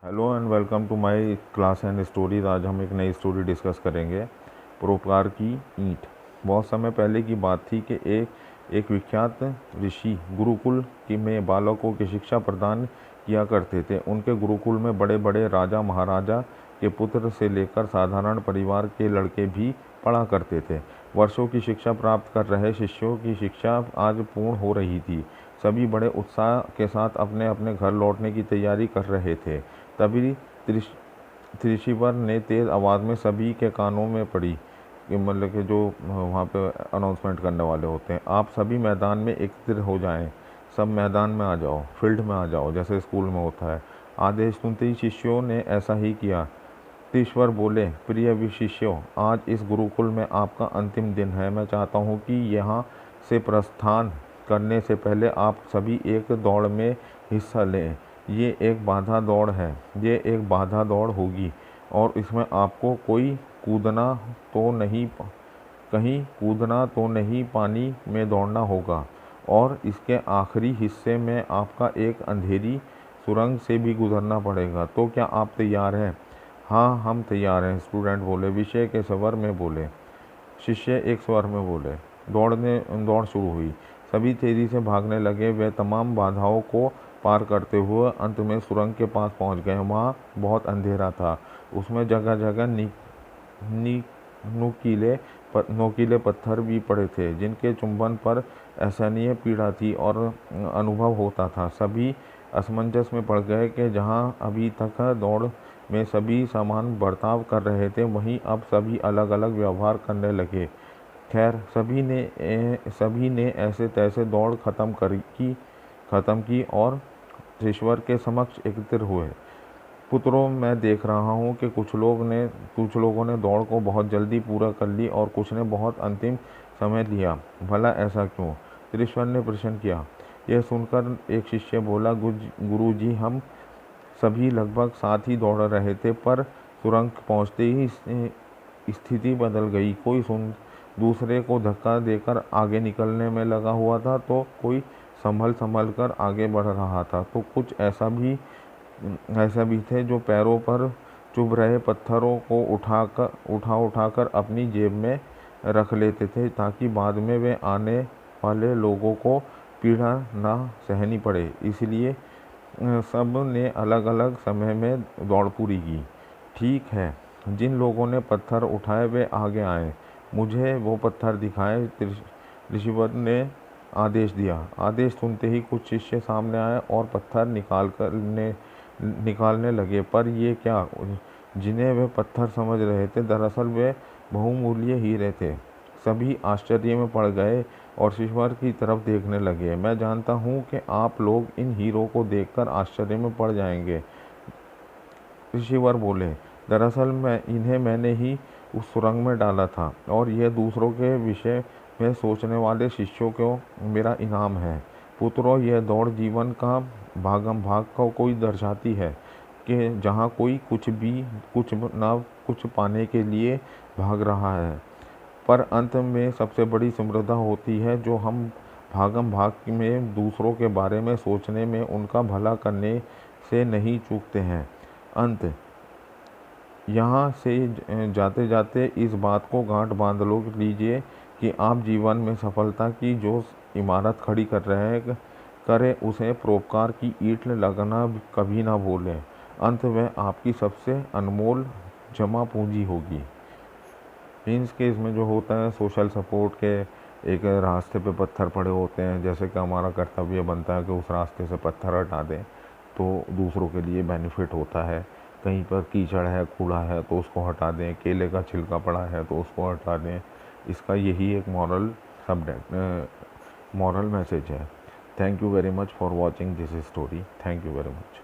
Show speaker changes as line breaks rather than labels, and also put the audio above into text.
Hello and welcome to my class and stories. आज हम एक नई स्टोरी डिस्कस करेंगे, परोपकार की ईंट। बहुत समय पहले की बात थी कि एक विख्यात ऋषि गुरुकुल की में बालकों की शिक्षा प्रदान किया करते थे। उनके गुरुकुल में बड़े बड़े राजा महाराजा के पुत्र से लेकर साधारण परिवार के लड़के भी पढ़ा करते थे। वर्षों की शिक्षा प्राप्त कर रहे शिष्यों की शिक्षा आज पूर्ण हो रही थी। सभी बड़े उत्साह के साथ अपने अपने घर लौटने की तैयारी कर रहे थे। तभी त्रिशिवर ने तेज़ आवाज़ में सभी के कानों में पड़ी कि मतलब कि जो वहाँ पे अनाउंसमेंट करने वाले होते हैं, आप सभी मैदान में एकत्रित हो जाएं, सब मैदान में आ जाओ, फील्ड में आ जाओ, जैसे स्कूल में होता है। आदेश सुनते ही शिष्यों ने ऐसा ही किया। त्रिश्वर बोले, प्रिय शिष्यों, आज इस गुरुकुल में आपका अंतिम दिन है। मैं चाहता हूँ कि यहाँ से प्रस्थान करने से पहले आप सभी एक दौड़ में हिस्सा लें। ये एक बाधा दौड़ है, ये एक बाधा दौड़ होगी और इसमें आपको कोई कूदना तो नहीं कहीं कूदना तो नहीं, पानी में दौड़ना होगा और इसके आखिरी हिस्से में आपका एक अंधेरी सुरंग से भी गुजरना पड़ेगा। तो क्या आप तैयार हैं? हाँ, हम तैयार हैं, स्टूडेंट बोले। विषय के स्वर में बोले, शिष्य एक स्वर में बोले। दौड़ शुरू हुई। सभी तेजी से भागने लगे। वे तमाम बाधाओं को पार करते हुए अंत में सुरंग के पास पहुंच गए। वहाँ बहुत अंधेरा था। उसमें जगह जगह नोकीले पत्थर भी पड़े थे, जिनके चुंबन पर असहनीय पीड़ा थी और अनुभव होता था। सभी असमंजस में पड़ गए कि जहाँ अभी तक दौड़ में सभी समान बर्ताव कर रहे थे, वहीं अब सभी अलग अलग व्यवहार करने लगे। खैर, सभी ने ऐसे तैसे दौड़ खत्म की और ईश्वर के समक्ष एकत्रित हुए। पुत्रों, मैं देख रहा हूँ कि कुछ लोगों ने दौड़ को बहुत जल्दी पूरा कर ली और कुछ ने बहुत अंतिम समय लिया। भला ऐसा क्यों? ईश्वर ने प्रश्न किया। यह सुनकर एक शिष्य बोला, गुरुजी, हम सभी लगभग साथ ही दौड़ रहे थे, पर सुरंग पहुँचते ही स्थिति बदल गई। कोई दूसरे को धक्का देकर आगे निकलने में लगा हुआ था, तो कोई संभल कर आगे बढ़ रहा था, तो कुछ ऐसा भी थे जो पैरों पर चुभ रहे पत्थरों को उठाकर अपनी जेब में रख लेते थे, ताकि बाद में वे आने वाले लोगों को पीड़ा ना सहनी पड़े। इसलिए सब ने अलग अलग समय में दौड़ पूरी की। ठीक है, जिन लोगों ने पत्थर उठाए वे आगे आए, मुझे वो पत्थर दिखाए, ऋषिवर ने आदेश दिया। आदेश सुनते ही कुछ शिष्य सामने आए और पत्थर निकालने लगे। पर ये क्या? जिन्हें वे पत्थर समझ रहे थे, दरअसल वे बहुमूल्य हीरे थे। सभी आश्चर्य में पड़ गए और ईश्वर की तरफ देखने लगे। मैं जानता हूँ कि आप लोग इन हीरों को देखकर आश्चर्य में पड़ जाएंगे, ऋषिवर बोले। दरअसल मैंने ही उस सुरंग में डाला था और यह दूसरों के विषय में सोचने वाले शिष्यों को मेरा इनाम है। पुत्रों, यह दौड़ जीवन का भागम भाग को कोई दर्शाती है कि जहाँ कोई कुछ पाने के लिए भाग रहा है, पर अंत में सबसे बड़ी समृद्धि होती है जो हम भागम भाग में दूसरों के बारे में सोचने में, उनका भला करने से नहीं चूकते हैं। अंत यहाँ से जाते जाते इस बात को गांठ बांध लीजिए कि आप जीवन में सफलता की जो इमारत खड़ी करें, उसे परोपकार की ईंट लगना कभी ना भूलें। अंत में आपकी सबसे अनमोल जमा पूंजी होगी। मीन्स के इसमें जो होता है, सोशल सपोर्ट के एक रास्ते पे पत्थर पड़े होते हैं, जैसे कि हमारा कर्तव्य बनता है कि उस रास्ते से पत्थर हटा दें, तो दूसरों के लिए बेनिफिट होता है। कहीं पर कीचड़ है, कूड़ा है, तो उसको हटा दें। केले का छिलका पड़ा है तो उसको हटा दें। इसका यही एक मॉरल मैसेज है। Thank you very much for watching this story. Thank you very much.